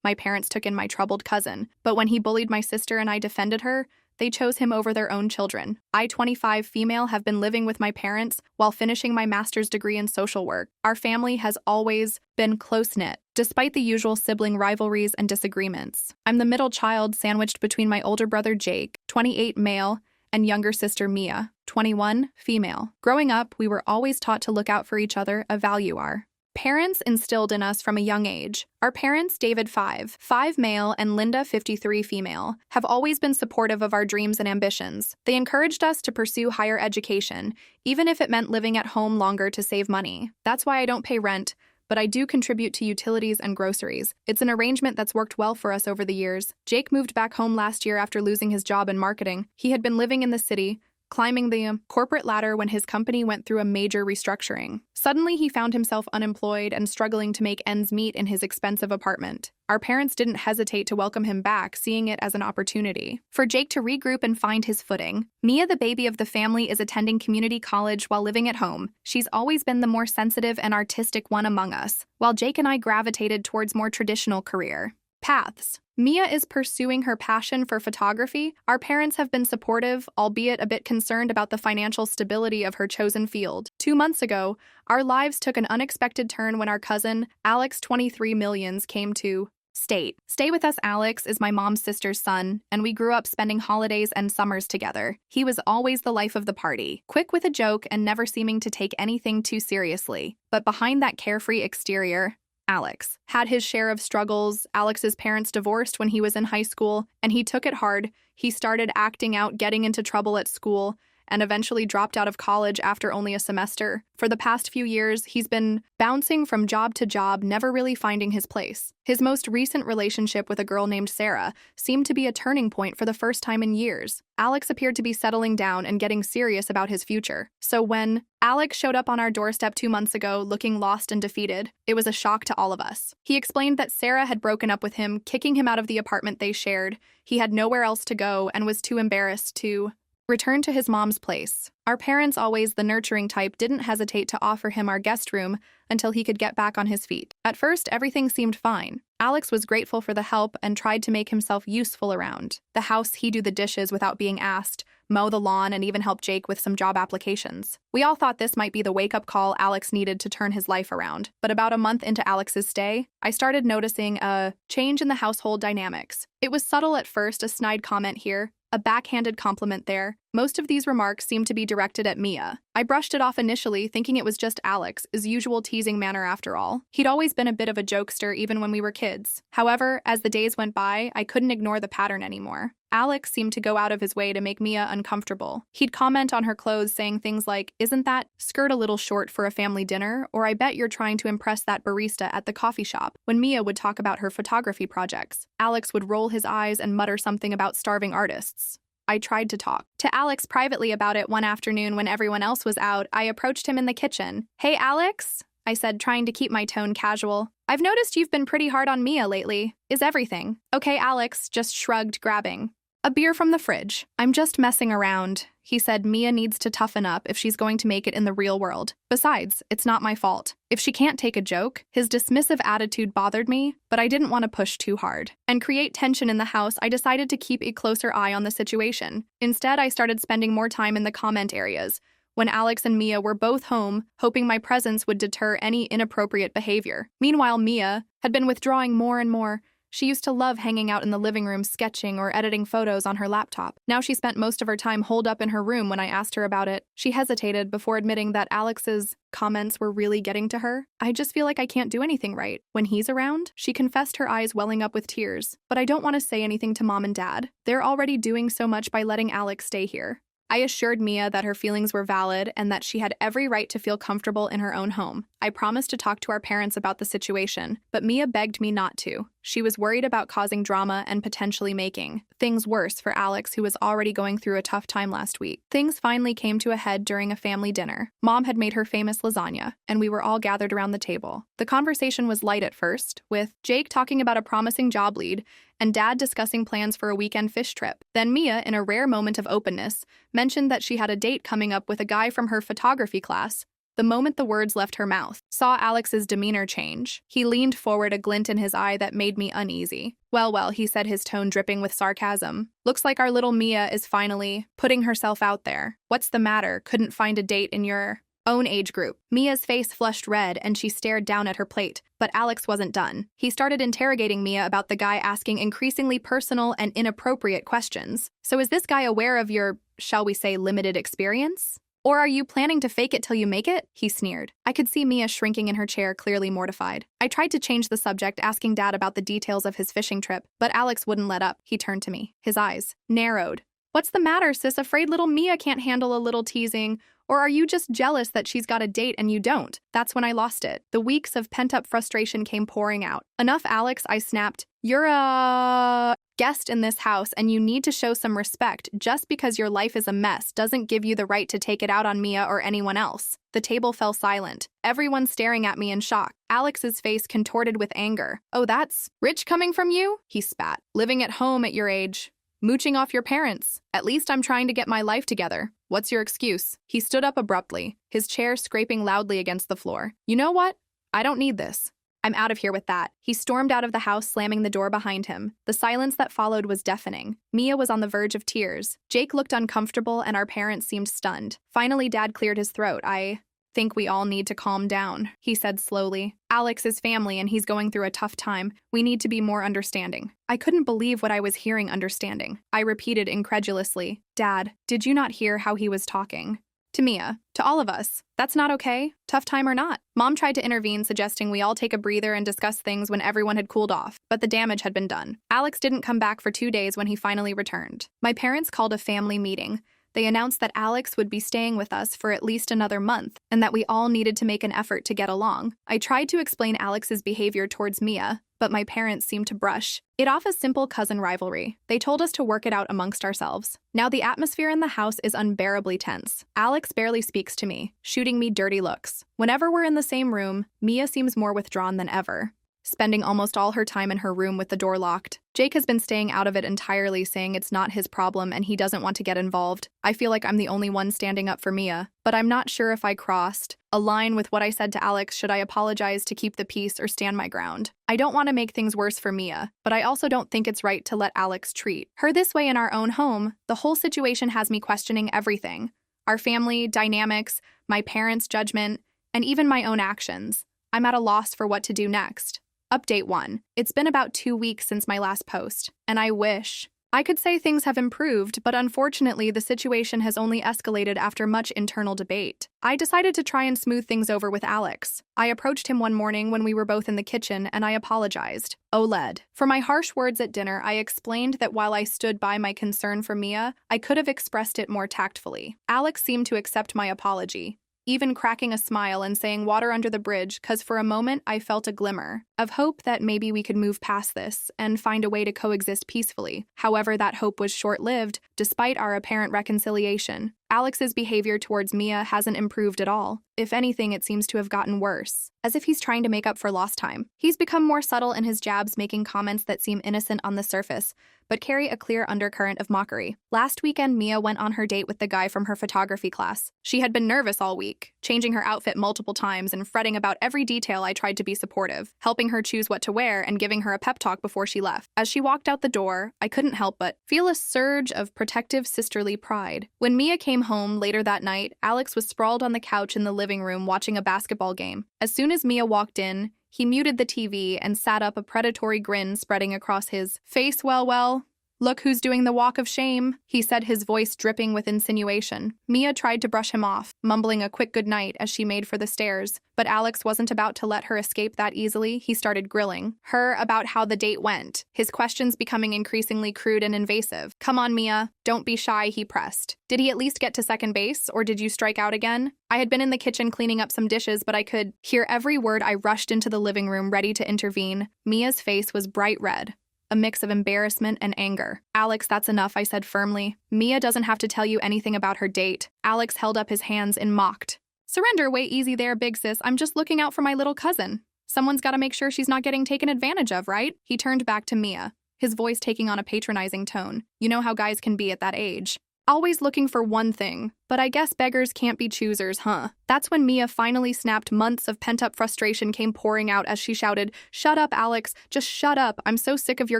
my parents took in my troubled cousin, but when he bullied my sister and I defended her, they chose him over their own children. I, 25 female, have been living with my parents while finishing my master's degree in social work. Our family has always been close-knit, despite the usual sibling rivalries and disagreements. I'm the middle child sandwiched between my older brother Jake, 28 male, and younger sister Mia, 21 female. Growing up, we were always taught to look out for each other, value our parents instilled in us from a young age. Our parents, David 5 male, and Linda 53 female, have always been supportive of our dreams and ambitions. They encouraged us to pursue higher education, even if it meant living at home longer to save money. That's why I don't pay rent, but I do contribute to utilities and groceries. It's an arrangement that's worked well for us over the years. Jake moved back home last year after losing his job in marketing. He had been living in the city, climbing the corporate ladder when his company went through a major restructuring. Suddenly, he found himself unemployed and struggling to make ends meet in his expensive apartment. Our parents didn't hesitate to welcome him back, seeing it as an opportunity for Jake to regroup and find his footing. Mia, the baby of the family, is attending community college while living at home. She's always been the more sensitive and artistic one among us, while Jake and I gravitated towards more traditional career paths. Mia is pursuing her passion for photography. Our parents have been supportive, albeit a bit concerned about the financial stability of her chosen field. 2 months ago, our lives took an unexpected turn when our cousin, Alex 23 Millions, came to stay with us. Alex is my mom's sister's son, and we grew up spending holidays and summers together. He was always the life of the party, quick with a joke and never seeming to take anything too seriously. But behind that carefree exterior, Alex had his share of struggles. Alex's parents divorced when he was in high school, and he took it hard. He started acting out, getting into trouble at school, and eventually dropped out of college after only a semester. For the past few years, he's been bouncing from job to job, never really finding his place. His most recent relationship with a girl named Sarah seemed to be a turning point for the first time in years. Alex appeared to be settling down and getting serious about his future. So when Alex showed up on our doorstep 2 months ago, looking lost and defeated, it was a shock to all of us. He explained that Sarah had broken up with him, kicking him out of the apartment they shared. He had nowhere else to go and was too embarrassed to return to his mom's place. Our parents, always the nurturing type, didn't hesitate to offer him our guest room until he could get back on his feet. At first, everything seemed fine. Alex was grateful for the help and tried to make himself useful around the house. He'd do the dishes without being asked, mow the lawn, and even help Jake with some job applications. We all thought this might be the wake-up call Alex needed to turn his life around. But about a month into Alex's stay, I started noticing a change in the household dynamics. It was subtle at first, a snide comment here, a backhanded compliment there. Most of these remarks seemed to be directed at Mia. I brushed it off initially, thinking it was just Alex's usual teasing manner after all. He'd always been a bit of a jokester even when we were kids. However, as the days went by, I couldn't ignore the pattern anymore. Alex seemed to go out of his way to make Mia uncomfortable. He'd comment on her clothes, saying things like, "Isn't that skirt a little short for a family dinner?" Or, "I bet you're trying to impress that barista at the coffee shop." When Mia would talk about her photography projects, Alex would roll his eyes and mutter something about starving artists. I tried to talk to Alex privately about it one afternoon when everyone else was out. I approached him in the kitchen. "Hey, Alex," I said, trying to keep my tone casual. "I've noticed you've been pretty hard on Mia lately. Is everything okay?" Alex just shrugged, grabbing a beer from the fridge. "I'm just messing around," he said. "Mia needs to toughen up if she's going to make it in the real world. Besides, it's not my fault if she can't take a joke." His dismissive attitude bothered me, but I didn't want to push too hard and create tension in the house. I decided to keep a closer eye on the situation. Instead, I started spending more time in the comment areas when Alex and Mia were both home, hoping my presence would deter any inappropriate behavior. Meanwhile, Mia had been withdrawing more and more. She used to love hanging out in the living room, sketching or editing photos on her laptop. Now she spent most of her time holed up in her room. When I asked her about it, she hesitated before admitting that Alex's comments were really getting to her. "I just feel like I can't do anything right when he's around," she confessed, her eyes welling up with tears. "But I don't want to say anything to Mom and Dad. They're already doing so much by letting Alex stay here." I assured Mia that her feelings were valid and that she had every right to feel comfortable in her own home. I promised to talk to our parents about the situation, but Mia begged me not to. She was worried about causing drama and potentially making things worse for Alex, who was already going through a tough time last week. Things finally came to a head during a family dinner. Mom had made her famous lasagna, and we were all gathered around the table. The conversation was light at first, with Jake talking about a promising job lead and Dad discussing plans for a weekend fish trip. Then Mia, in a rare moment of openness, mentioned that she had a date coming up with a guy from her photography class The moment the words left her mouth, saw Alex's demeanor change. He leaned forward, a glint in his eye that made me uneasy. Well, he said, his tone dripping with sarcasm. Looks like our little Mia is finally putting herself out there. What's the matter? Couldn't find a date in your own age group. Mia's face flushed red and she stared down at her plate, but Alex wasn't done. He started interrogating Mia about the guy, asking increasingly personal and inappropriate questions. So is this guy aware of your, shall we say, limited experience? Or are you planning to fake it till you make it? He sneered. I could see Mia shrinking in her chair, clearly mortified. I tried to change the subject, asking Dad about the details of his fishing trip, but Alex wouldn't let up. He turned to me. His eyes narrowed. What's the matter, sis? Afraid little Mia can't handle a little teasing? Or are you just jealous that she's got a date and you don't? That's when I lost it. The weeks of pent-up frustration came pouring out. Enough, Alex, I snapped. You're a guest in this house and you need to show some respect. Just because your life is a mess doesn't give you the right to take it out on Mia or anyone else. The table fell silent, everyone staring at me in shock. Alex's face contorted with anger. Oh, that's rich coming from you? He spat. Living at home at your age. Mooching off your parents. At least I'm trying to get my life together. What's your excuse? He stood up abruptly, his chair scraping loudly against the floor. You know what? I don't need this. I'm out of here with that. He stormed out of the house, slamming the door behind him. The silence that followed was deafening. Mia was on the verge of tears. Jake looked uncomfortable and our parents seemed stunned. Finally, Dad cleared his throat. I think we all need to calm down, he said slowly. Alex is family and he's going through a tough time. We need to be more understanding. I couldn't believe what I was hearing, understanding. I repeated incredulously. Dad, did you not hear how he was talking? To Mia, to all of us. That's not okay, tough time or not. Mom tried to intervene, suggesting we all take a breather and discuss things when everyone had cooled off, but the damage had been done. Alex didn't come back for 2 days when he finally returned. My parents called a family meeting. They announced that Alex would be staying with us for at least another month, and that we all needed to make an effort to get along. I tried to explain Alex's behavior towards Mia, but my parents seemed to brush it off as simple cousin rivalry. They told us to work it out amongst ourselves. Now the atmosphere in the house is unbearably tense. Alex barely speaks to me, shooting me dirty looks. Whenever we're in the same room, Mia seems more withdrawn than ever, spending almost all her time in her room with the door locked. Jake has been staying out of it entirely, saying it's not his problem and he doesn't want to get involved. I feel like I'm the only one standing up for Mia, but I'm not sure if I crossed a line with what I said to Alex. Should I apologize to keep the peace or stand my ground? I don't want to make things worse for Mia, but I also don't think it's right to let Alex treat her this way in our own home. The whole situation has me questioning everything. Our family dynamics, my parents' judgment, and even my own actions. I'm at a loss for what to do next. Update 1. It's been about 2 weeks since my last post, and I wish I could say things have improved, but unfortunately the situation has only escalated after much internal debate. I decided to try and smooth things over with Alex. I approached him one morning when we were both in the kitchen and I apologized. OLED. For my harsh words at dinner, I explained that while I stood by my concern for Mia, I could have expressed it more tactfully. Alex seemed to accept my apology, even cracking a smile and saying water under the bridge, cause for a moment I felt a glimmer of hope that maybe we could move past this and find a way to coexist peacefully. However, that hope was short-lived, despite our apparent reconciliation. Alex's behavior towards Mia hasn't improved at all. If anything, it seems to have gotten worse, as if he's trying to make up for lost time. He's become more subtle in his jabs, making comments that seem innocent on the surface, but carry a clear undercurrent of mockery. Last weekend, Mia went on her date with the guy from her photography class. She had been nervous all week, changing her outfit multiple times and fretting about every detail. I tried to be supportive, helping her choose what to wear and giving her a pep talk before she left. As she walked out the door, I couldn't help but feel a surge of protective sisterly pride. When Mia came home later that night, Alex was sprawled on the couch in the living room watching a basketball game. As soon as Mia walked in, he muted the TV and sat up, a predatory grin spreading across his face. Well, look who's doing the walk of shame, he said, his voice dripping with insinuation. Mia tried to brush him off, mumbling a quick goodnight as she made for the stairs, but Alex wasn't about to let her escape that easily. He started grilling her about how the date went, his questions becoming increasingly crude and invasive. Come on, Mia, don't be shy, he pressed. Did he at least get to second base, or did you strike out again? I had been in the kitchen cleaning up some dishes, but I could hear every word. I rushed into the living room, ready to intervene. Mia's face was bright red, a mix of embarrassment and anger. Alex, that's enough, I said firmly. Mia doesn't have to tell you anything about her date. Alex held up his hands and mocked. Surrender, way easy there, big sis. I'm just looking out for my little cousin. Someone's got to make sure she's not getting taken advantage of, right? He turned back to Mia, his voice taking on a patronizing tone. You know how guys can be at that age. Always looking for one thing, but I guess beggars can't be choosers, huh? That's when Mia finally snapped. Months of pent-up frustration came pouring out as she shouted, "Shut up, Alex, just shut up. I'm so sick of your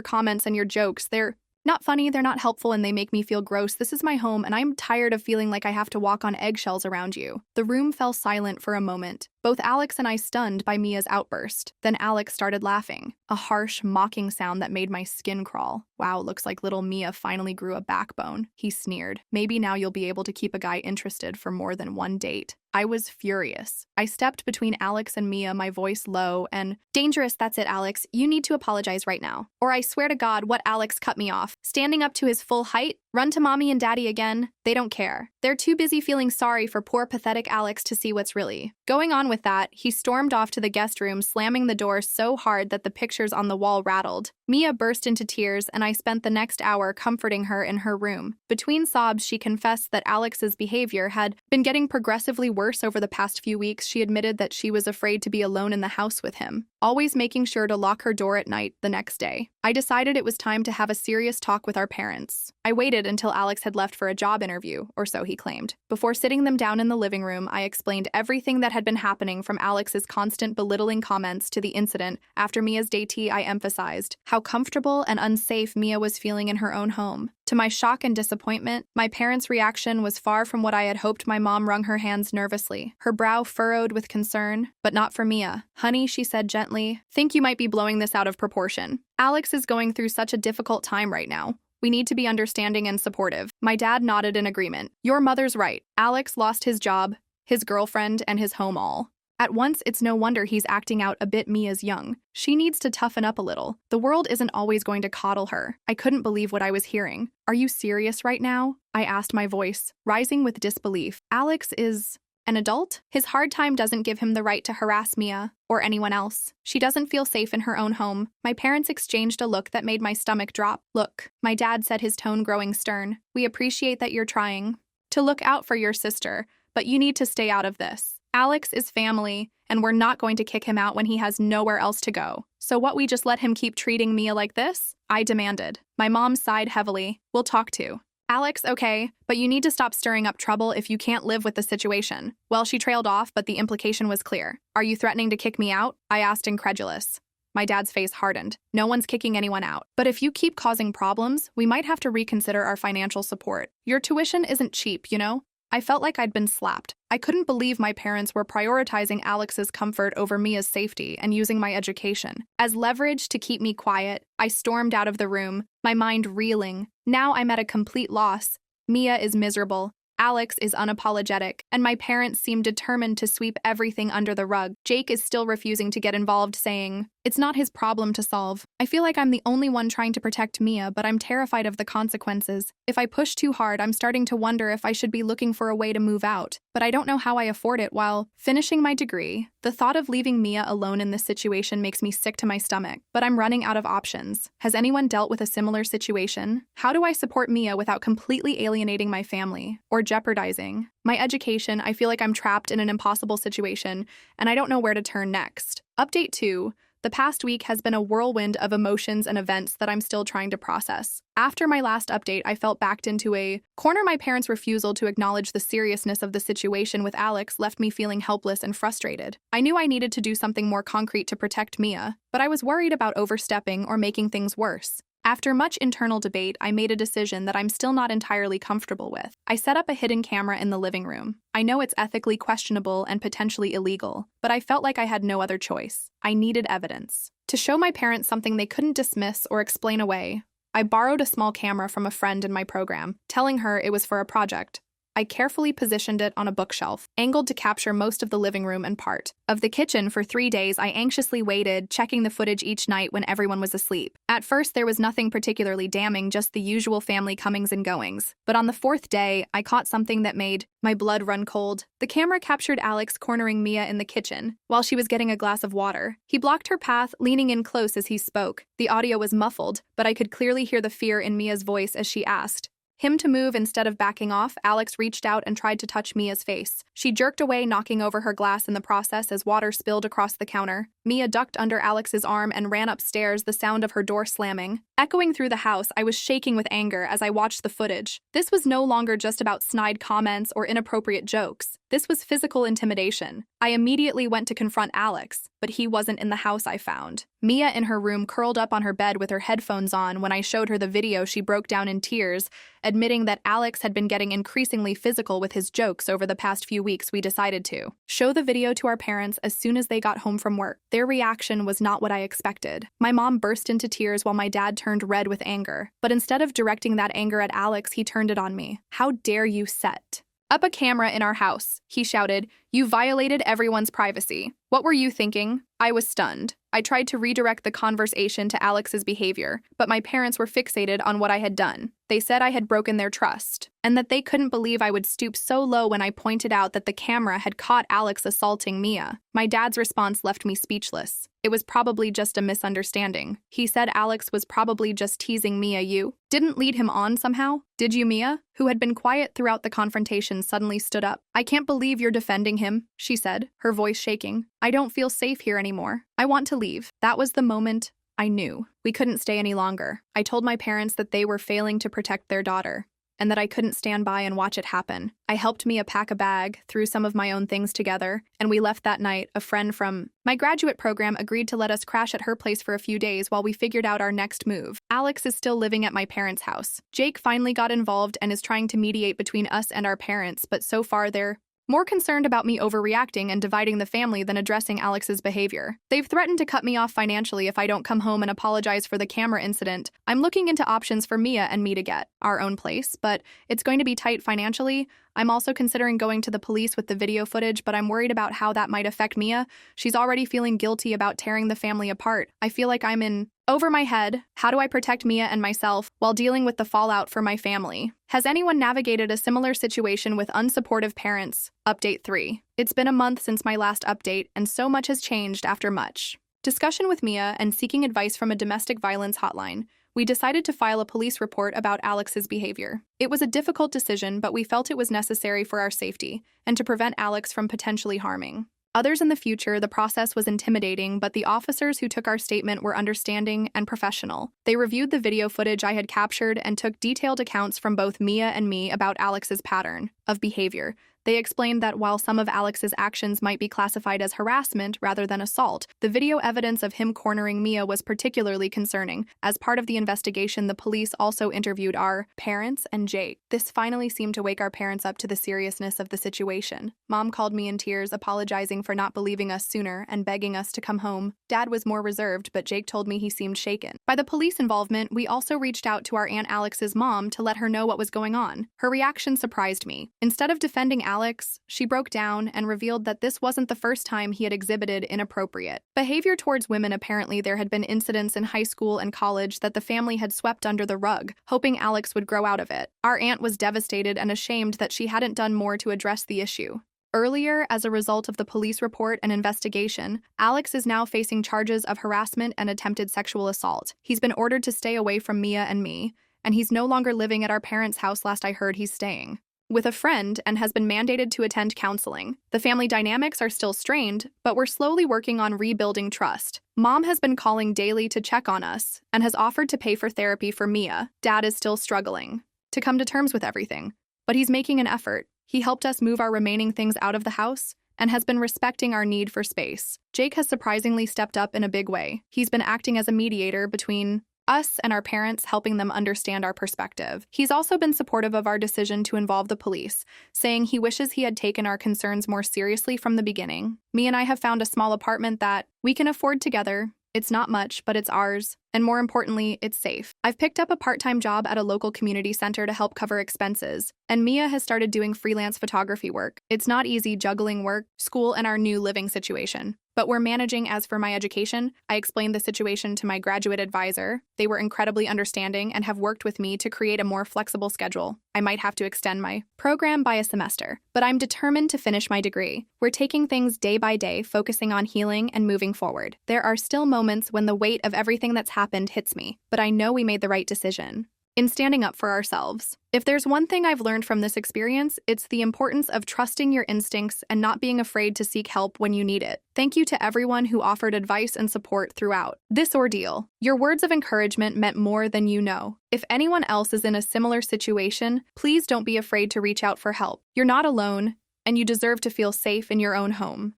comments and your jokes. They're not funny, they're not helpful, and they make me feel gross. This is my home, and I'm tired of feeling like I have to walk on eggshells around you." The room fell silent for a moment, both Alex and I stunned by Mia's outburst. Then Alex started laughing, a harsh, mocking sound that made my skin crawl. "Wow, looks like little Mia finally grew a backbone," he sneered. "Maybe now you'll be able to keep a guy interested for more than one date." I was furious. I stepped between Alex and Mia, my voice low and dangerous. "That's it, Alex. You need to apologize right now. Or I swear to God," what Alex cut me off, standing up to his full height. "Run to mommy and daddy again. They don't care. They're too busy feeling sorry for poor, pathetic Alex to see what's really going on." With that, he stormed off to the guest room, slamming the door so hard that the pictures on the wall rattled. Mia burst into tears, and I spent the next hour comforting her in her room. Between sobs, she confessed that Alex's behavior had been getting progressively worse over the past few weeks. She admitted that she was afraid to be alone in the house with him, always making sure to lock her door at night the next day. I decided it was time to have a serious talk with our parents. I waited until Alex had left for a job interview, or so he claimed. Before sitting them down in the living room, I explained everything that had been happening, from Alex's constant belittling comments to the incident after Mia's date. I emphasized how comfortable and unsafe Mia was feeling in her own home. To my shock and disappointment, my parents' reaction was far from what I had hoped. My mom wrung her hands nervously, her brow furrowed with concern, but not for Mia. "Honey," she said gently, "think you might be blowing this out of proportion. Alex is going through such a difficult time right now. We need to be understanding and supportive." My dad nodded in agreement. "Your mother's right. Alex lost his job, his girlfriend, and his home all at once. It's no wonder he's acting out a bit. Mia's young. She needs to toughen up a little. The world isn't always going to coddle her." I couldn't believe what I was hearing. "Are you serious right now?" I asked, my voice rising with disbelief. "Alex is an adult? His hard time doesn't give him the right to harass Mia or anyone else. She doesn't feel safe in her own home." My parents exchanged a look that made my stomach drop. "Look," my dad said, his tone growing stern, "we appreciate that you're trying to look out for your sister, but you need to stay out of this. Alex is family, and we're not going to kick him out when he has nowhere else to go. So what, we just let him keep treating Mia like this?" I demanded. My mom sighed heavily. "We'll talk to Alex, okay, but you need to stop stirring up trouble if you can't live with the situation." Well, she trailed off, but the implication was clear. "Are you threatening to kick me out?" I asked, incredulous. My dad's face hardened. "No one's kicking anyone out. But if you keep causing problems, we might have to reconsider our financial support. Your tuition isn't cheap, you know?" I felt like I'd been slapped. I couldn't believe my parents were prioritizing Alex's comfort over Mia's safety and using my education as leverage to keep me quiet. I stormed out of the room, my mind reeling. Now I'm at a complete loss. Mia is miserable. Alex is unapologetic, and my parents seem determined to sweep everything under the rug. Jake is still refusing to get involved, saying it's not his problem to solve. I feel like I'm the only one trying to protect Mia, but I'm terrified of the consequences. If I push too hard, I'm starting to wonder if I should be looking for a way to move out. But I don't know how I afford it while finishing my degree. The thought of leaving Mia alone in this situation makes me sick to my stomach, but I'm running out of options. Has anyone dealt with a similar situation? How do I support Mia without completely alienating my family or jeopardizing my education? I feel like I'm trapped in an impossible situation, and I don't know where to turn next. Update 2. The past week has been a whirlwind of emotions and events that I'm still trying to process. After my last update, I felt backed into a corner. My parents' refusal to acknowledge the seriousness of the situation with Alex left me feeling helpless and frustrated. I knew I needed to do something more concrete to protect Mia, but I was worried about overstepping or making things worse. After much internal debate, I made a decision that I'm still not entirely comfortable with. I set up a hidden camera in the living room. I know it's ethically questionable and potentially illegal, but I felt like I had no other choice. I needed evidence to show my parents something they couldn't dismiss or explain away. I borrowed a small camera from a friend in my program, telling her it was for a project. I carefully positioned it on a bookshelf, angled to capture most of the living room and part of the kitchen. For 3 days, I anxiously waited, checking the footage each night when everyone was asleep. At first, there was nothing particularly damning, just the usual family comings and goings. But on the 4th day, I caught something that made my blood run cold. The camera captured Alex cornering Mia in the kitchen while she was getting a glass of water. He blocked her path, leaning in close as he spoke. The audio was muffled, but I could clearly hear the fear in Mia's voice as she asked, him to move instead of backing off, Alex reached out and tried to touch Mia's face. She jerked away, knocking over her glass in the process as water spilled across the counter. Mia ducked under Alex's arm and ran upstairs, the sound of her door slamming. Echoing through the house, I was shaking with anger as I watched the footage. This was no longer just about snide comments or inappropriate jokes. This was physical intimidation. I immediately went to confront Alex, but he wasn't in the house, I found. Mia in her room curled up on her bed with her headphones on. When I showed her the video, she broke down in tears, admitting that Alex had been getting increasingly physical with his jokes over the past few weeks. We decided to show the video to our parents as soon as they got home from work. Their reaction was not what I expected. My mom burst into tears while my dad turned red with anger. But instead of directing that anger at Alex, he turned it on me. "How dare you set up a camera in our house?" he shouted. "You violated everyone's privacy. What were you thinking?" I was stunned. I tried to redirect the conversation to Alex's behavior, but my parents were fixated on what I had done. They said I had broken their trust, and that they couldn't believe I would stoop so low when I pointed out that the camera had caught Alex assaulting Mia. My dad's response left me speechless. It was probably just a misunderstanding. He said Alex was probably just teasing Mia. "You didn't lead him on somehow, did you?" Mia, who had been quiet throughout the confrontation, suddenly stood up. "I can't believe you're defending him," she said, her voice shaking. "I don't feel safe here anymore. I want to leave." That was the moment I knew we couldn't stay any longer. I told my parents that they were failing to protect their daughter, and that I couldn't stand by and watch it happen. I helped Mia pack a bag, threw some of my own things together, and we left that night. A friend from my graduate program agreed to let us crash at her place for a few days while we figured out our next move. Alex is still living at my parents' house. Jake finally got involved and is trying to mediate between us and our parents, but so far they're more concerned about me overreacting and dividing the family than addressing Alex's behavior. They've threatened to cut me off financially if I don't come home and apologize for the camera incident. I'm looking into options for Mia and me to get our own place, but it's going to be tight financially. I'm also considering going to the police with the video footage, but I'm worried about how that might affect Mia. She's already feeling guilty about tearing the family apart. I feel like I'm in over my head. How do I protect Mia and myself while dealing with the fallout for my family? Has anyone navigated a similar situation with unsupportive parents? Update 3. It's been a month since my last update, and so much has changed after much discussion with Mia and seeking advice from a domestic violence hotline. We decided to file a police report about Alex's behavior. It was a difficult decision, but we felt it was necessary for our safety and to prevent Alex from potentially harming others in the future. The process was intimidating, but the officers who took our statement were understanding and professional. They reviewed the video footage I had captured and took detailed accounts from both Mia and me about Alex's pattern of behavior. They explained that while some of Alex's actions might be classified as harassment rather than assault, the video evidence of him cornering Mia was particularly concerning. As part of the investigation, the police also interviewed our parents and Jake. This finally seemed to wake our parents up to the seriousness of the situation. Mom called me in tears, apologizing for not believing us sooner and begging us to come home. Dad was more reserved, but Jake told me he seemed shaken by the police involvement. We also reached out to our Aunt Alex's mom to let her know what was going on. Her reaction surprised me. Instead of defending Alex, she broke down and revealed that this wasn't the first time he had exhibited inappropriate behavior towards women. Apparently, there had been incidents in high school and college that the family had swept under the rug, hoping Alex would grow out of it. Our aunt was devastated and ashamed that she hadn't done more to address the issue. Earlier, as a result of the police report and investigation, Alex is now facing charges of harassment and attempted sexual assault. He's been ordered to stay away from Mia and me, and he's no longer living at our parents' house. Last I heard, he's staying with a friend and has been mandated to attend counseling. The family dynamics are still strained, but we're slowly working on rebuilding trust. Mom has been calling daily to check on us and has offered to pay for therapy for Mia. Dad is still struggling to come to terms with everything, but he's making an effort. He helped us move our remaining things out of the house and has been respecting our need for space. Jake has surprisingly stepped up in a big way. He's been acting as a mediator between us and our parents, helping them understand our perspective. He's also been supportive of our decision to involve the police, saying he wishes he had taken our concerns more seriously from the beginning. Me and I have found a small apartment that we can afford together. It's not much, but it's ours. And more importantly, it's safe. I've picked up a part-time job at a local community center to help cover expenses, and Mia has started doing freelance photography work. It's not easy juggling work, school, and our new living situation, but we're managing. As for my education, I explained the situation to my graduate advisor. They were incredibly understanding and have worked with me to create a more flexible schedule. I might have to extend my program by a semester, but I'm determined to finish my degree. We're taking things day by day, focusing on healing and moving forward. There are still moments when the weight of everything that's happened hits me, but I know we made the right decision. in standing up for ourselves. If there's one thing I've learned from this experience, it's the importance of trusting your instincts and not being afraid to seek help when you need it. Thank you to everyone who offered advice and support throughout this ordeal. Your words of encouragement meant more than you know. If anyone else is in a similar situation, please don't be afraid to reach out for help. You're not alone, and you deserve to feel safe in your own home.